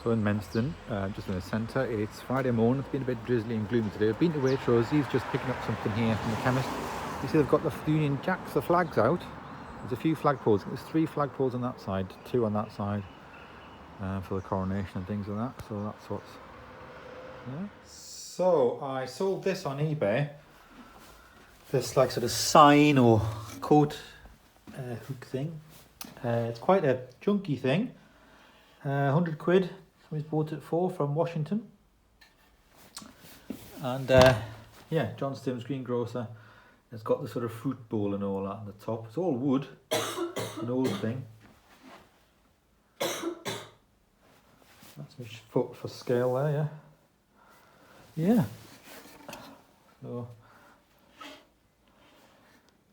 So in Menston, just in the centre, it's Friday morning. It's been a bit drizzly and gloomy today. I've been to Waitrose. He's just picking up something here from the chemist. You see they've got the Union Jacks, the flags out. There's a few flagpoles. There's 3 flagpoles on that side, 2 on that side for the coronation and things like that. So that's what's... Yeah. So I sold this on eBay. This like sort of sign or coat hook thing. It's quite a chunky thing. 100 quid. Somebody's bought it for from Washington. And yeah, John Stim's greengrocer. It's got the sort of fruit bowl and all that on the top. It's all wood. An old thing. That's my foot for scale there, yeah. Yeah. So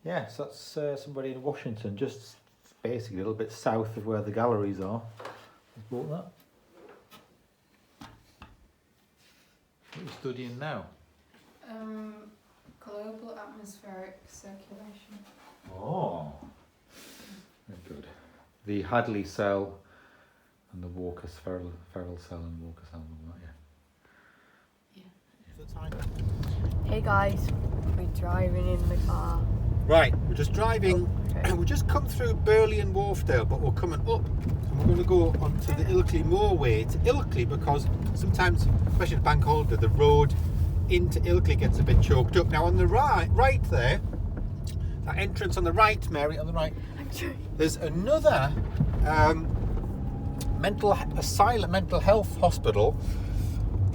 yeah, so that's somebody in Washington, just basically a little bit south of where the galleries are. Bought that. What are you studying now? Global atmospheric circulation. Oh, very good. The Hadley cell and the Walker Ferrell cell and Walker cell and all that, yeah. Hey guys, we're driving in the car. Right, we're just driving. Okay. We've just come through Burley and Wharfdale, but we're coming up and we're going to go onto the Ilkley Moorway. It's Ilkley because sometimes, especially at bank holiday, the road into Ilkley gets a bit choked up. Now on the right there, that entrance on the right, Mary, on the right, there's another mental health hospital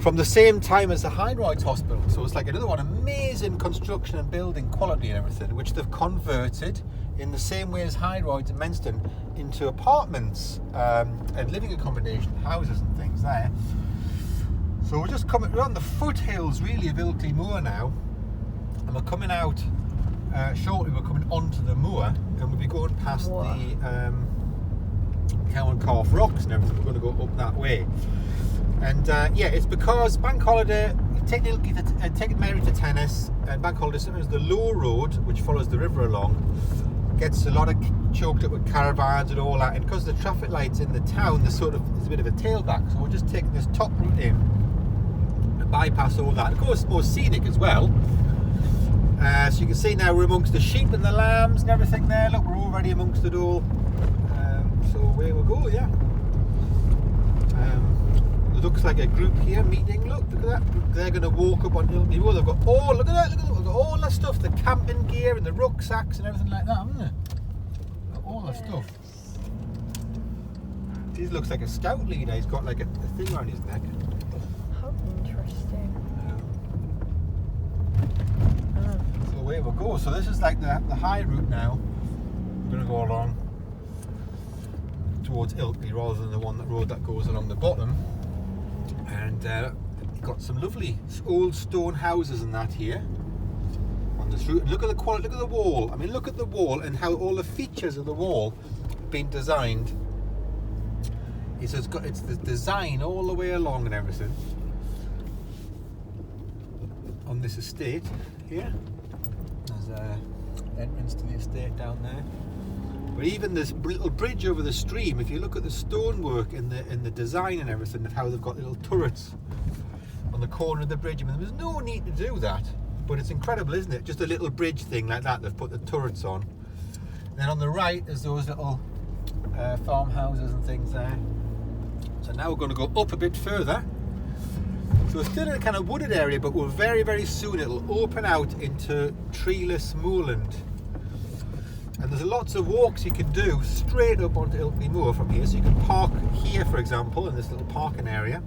from the same time as the Heinroyd's Hospital. So it's like another one, amazing construction and building quality and everything, which they've converted in the same way as Heinroyd's and Menston into apartments and living accommodation, houses and things there. So we're just coming, we're on the foothills really of Ilkley Moor now, and we're coming out shortly. We're coming onto the moor, and we'll be going past the Cow and Calf Rocks and everything. We're going to go up that way. And yeah, it's because bank holiday, taking Mary to tennis, and bank holiday, sometimes the low road, which follows the river along, gets a lot of choked up with caravans and all that. And because the traffic lights in the town, there's a bit of a tailback. So we're just taking this top route in and bypass all that. Of course, it's more scenic as well. So you can see now we're amongst the sheep and the lambs and everything there. Look, we're already amongst it all. So away we go, yeah. It looks like a group here meeting. Look at that. They're going to walk up on Ilkley Moor. They've got look at that. They've got all the stuff, the camping gear and the rucksacks and everything like that, haven't they? Got all the stuff. This looks like a scout leader. He's got like a thing around his neck. How interesting. So away we go. So this is like the high route now. We're going to go along towards Ilkley rather than the road that goes along the bottom. And got some lovely old stone houses and that here on this route. Look at the quality, look at the wall. I mean, look at the wall and how all the features of the wall have been designed. It's the design all the way along and everything on this estate here. There's an entrance to the estate down there. But even this little bridge over the stream, if you look at the stonework and the design and everything of how they've got little turrets on the corner of the bridge. I mean, there's no need to do that, but it's incredible, isn't it? Just a little bridge thing like that, they've put the turrets on. And then on the right, there's those little farmhouses and things there. So now we're going to go up a bit further. So we're still in a kind of wooded area, but we're very, very soon it'll open out into treeless moorland. And there's lots of walks you can do straight up onto Ilkley Moor from here. So you can park here, for example, in this little parking area.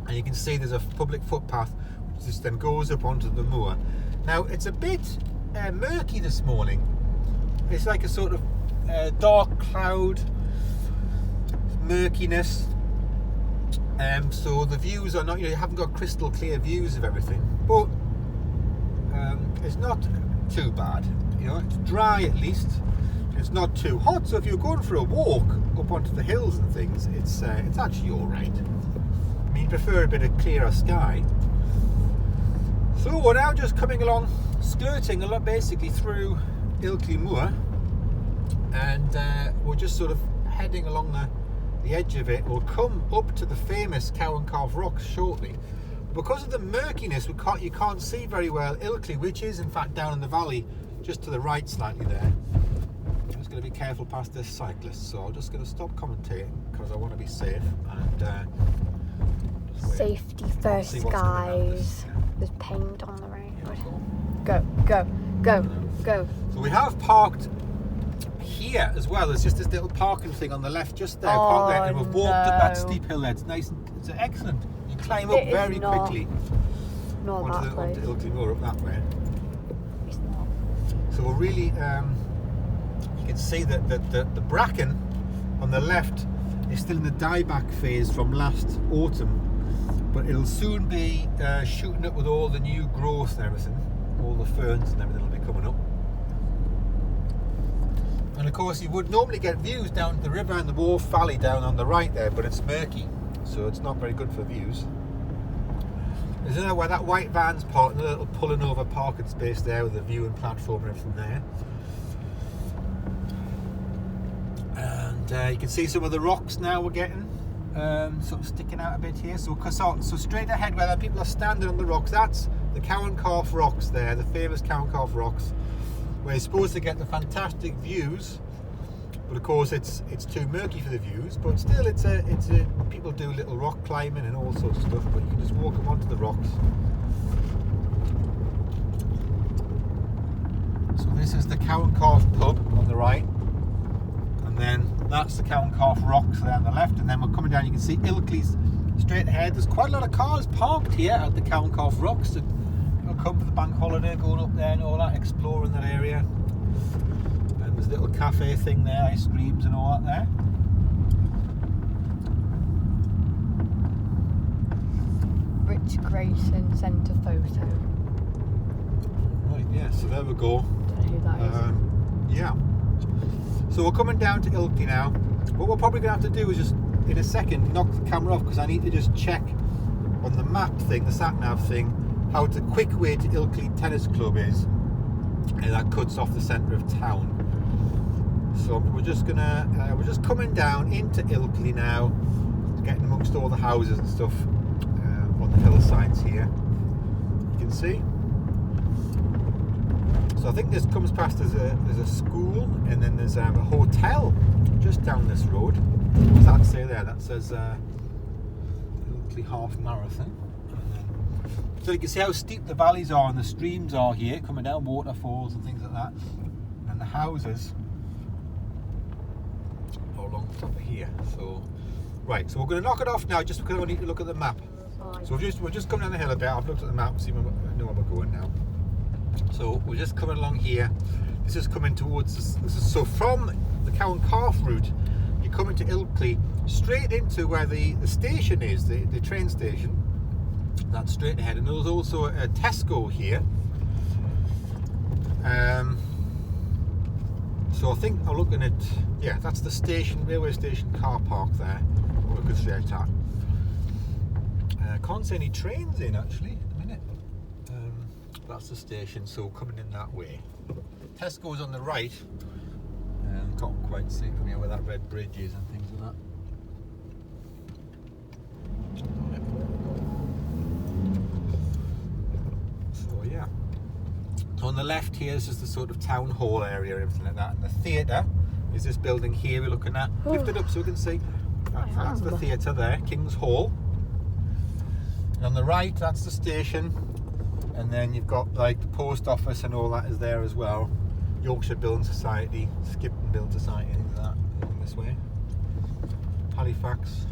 And you can see there's a public footpath which just then goes up onto the moor. Now, it's a bit murky this morning. It's like a sort of dark cloud, murkiness. So the views are not, you haven't got crystal clear views of everything. But it's not too bad. It's dry at least. It's not too hot, so if you're going for a walk up onto the hills and things, it's actually all right. I mean, you prefer a bit of clearer sky. So we're now just coming along, skirting a lot basically through Ilkley Moor, and we're just sort of heading along the edge of it. We'll come up to the famous Cow and Calf Rocks shortly. Because of the murkiness, you can't see very well Ilkley, which is in fact down in the valley, just to the right slightly there. I'm just going to be careful past this cyclist, so I'm just going to stop commentating because I want to be safe and Safety first, see what's coming around guys. this. There's paint on the road. Yeah, Go. so we have parked here as well. There's just this little parking thing on the left just there. Park there, and we've walked up that steep hill there. It's nice and it's excellent. You climb up very quickly Not onto that place. Ilkley Moor up that way. It's not. So we're really, you can see that the bracken on the left is still in the dieback phase from last autumn, but it'll soon be shooting up with all the new growth and everything. All the ferns and everything will be coming up. And of course you would normally get views down to the river and the Wharf Valley down on the right there, but it's murky, so it's not very good for views. There's another where that white van's parked, a little pulling over parking space there with a viewing platform and everything there. And you can see some of the rocks now we're getting sort of sticking out a bit here. So straight ahead where the people are standing on the rocks, that's the Cow and Calf Rocks there, the famous Cow and Calf Rocks, where you're supposed to get the fantastic views, but of course it's too murky for the views. But still, it's a people do little rock climbing and all sorts of stuff, but you can just walk them onto the rocks. So this is the Cow and Calf pub on the right, and then that's the Cow and Calf Rocks there on the left, and then we're coming down. You can see Ilkley's straight ahead. There's quite a lot of cars parked here at the Cow and Calf Rocks that come for the bank holiday, going up there and all that, exploring that area. And there's a little cafe thing there, ice creams and all that there. Rich Grayson centre photo. Right, yeah, so there we go. Don't know who that is. Yeah. So we're coming down to Ilkley now. What we're probably going to have to do is just, in a second, knock the camera off because I need to just check on the map thing, the sat-nav thing, how the quick way to Ilkley Tennis Club is, and that cuts off the centre of town. So we're just coming down into Ilkley now, getting amongst all the houses and stuff on the hillsides here. You can see. So I think this comes past there's a school, and then there's a hotel just down this road. What does that say there? That says Ilkley Half Marathon. So you can see how steep the valleys are and the streams are here, coming down, waterfalls and things like that. And the houses are along the top of here. So, right, so we're going to knock it off now just because I need to look at the map. So we're just coming down the hill a bit. I've looked at the map, see where I know where we're going now. So we're just coming along here. This is coming towards, so from the Cow and Calf route, you're coming to Ilkley, straight into where the station is, the train station. That's straight ahead, and there's also a Tesco here. So I think I'm looking at, yeah, that's the station, railway station car park there. We're looking straight at. Can't see any trains in actually at the minute. That's the station, so coming in that way. Tesco's on the right. Can't quite see from here where that red bridge is and things like that. So yeah. So on the left here, this is the sort of town hall area and everything like that. And the theatre is this building here we're looking at. Lift it up so we can see. That's the theatre there, King's Hall. And on the right, that's the station. And then you've got like the post office and all that is there as well. Yorkshire Building Society, Skipton Building Society, things like that, along this way. Halifax.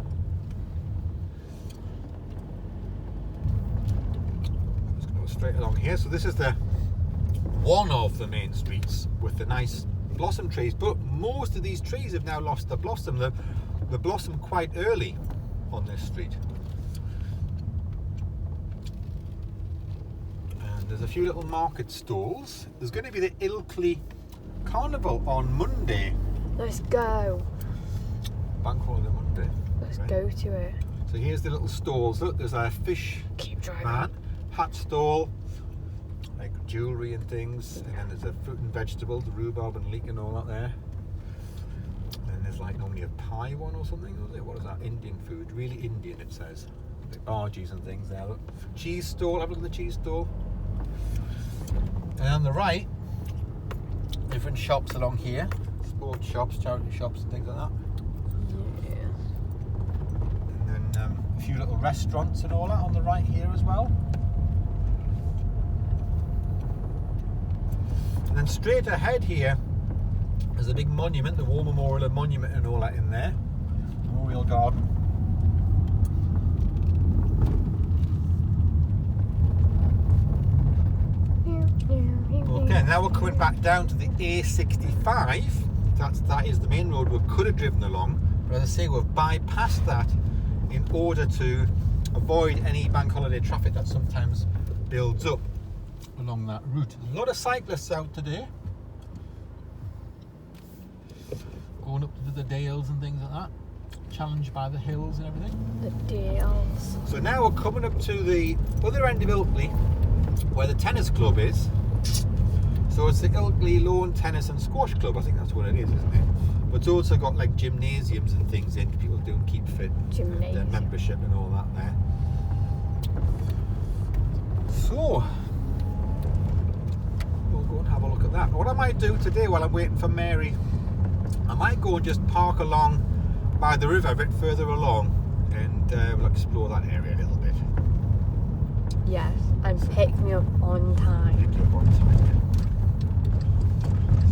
Just going to go straight along here. So this is one of the main streets with the nice blossom trees, but most of these trees have now lost their blossom. They blossomed quite early on this street. There's a few little market stalls. There's going to be the Ilkley Carnival on Monday. Let's go. Bank holiday Monday. Let's go to it. So here's the little stalls. Look, there's a fish man, hat stall, like jewellery and things. And then there's a fruit and vegetables, the rhubarb and leek and all that there. And there's like normally a pie one or something, was it? What is that? Indian food, really Indian it says. Like bhajis and things there. Look. Cheese stall, have a look at the cheese stall. And on the right, different shops along here. Sports shops, charity shops and things like that. Yeah. And then a few little restaurants and all that on the right here as well. And then straight ahead here, there's a big monument, the War Memorial Monument and all that in there. Memorial Garden. Okay, now we're coming back down to the A65. That is the main road we could have driven along. But as I say, we've bypassed that in order to avoid any bank holiday traffic that sometimes builds up along that route. There's a lot of cyclists out today. Going up to the dales and things like that. Challenged by the hills and everything. The Dales. So now we're coming up to the other end of Ilkley, where the tennis club is. So it's the Ilkley Lawn Tennis and Squash Club, I think that's what it is, isn't it? But it's also got like gymnasiums and things in, people doing keep fit, their membership and all that there. So we'll go and have a look at that. What I might do today while I'm waiting for Mary, I might go and just park along by the river a bit further along and we'll explore that area a little bit. Yes, and pick me up on time. Pick you up on time, yeah.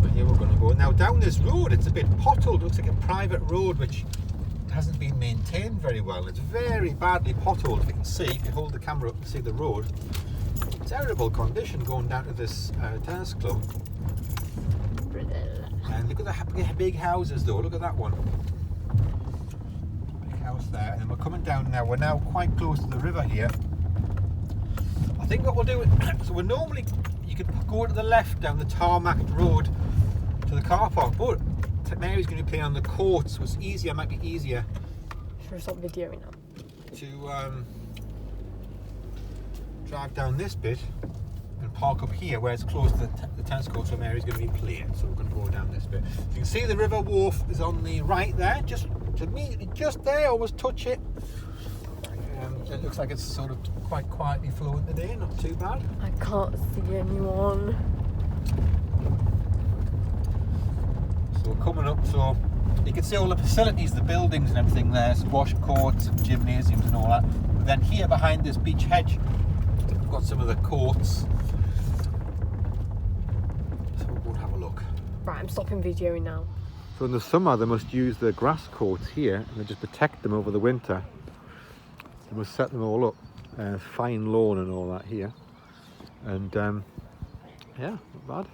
So here we're going to go. Now down this road, it's a bit potholed. Looks like a private road which hasn't been maintained very well. It's very badly potholed. If you can see, if you hold the camera up and see the road, terrible condition going down to this tennis club. And look at the big houses though. Look at that one. Big house there. And then we're coming down now. We're now quite close to the river here. I think what we'll do, so we're normally, you can go to the left down the tarmacked road to the car park, but Mary's going to be playing on the court, so it's easier, might be easier. Should we stop videoing now? To drive down this bit and park up here where it's close to the tennis court where Mary's going to be playing. So we're going to go down this bit. You can see the river wharf is on the right there, just immediately just there, almost touch it. It looks like it's sort of quite quietly flowing today, not too bad. I can't see anyone. So we're coming up, so you can see all the facilities, the buildings and everything there, squash courts, gymnasiums and all that. But then here behind this beach hedge, we've got some of the courts. So we'll go and have a look. Right, I'm stopping videoing now. So in the summer they must use the grass courts here and they just protect them over the winter. They must set them all up, fine lawn and all that here. And yeah, not bad.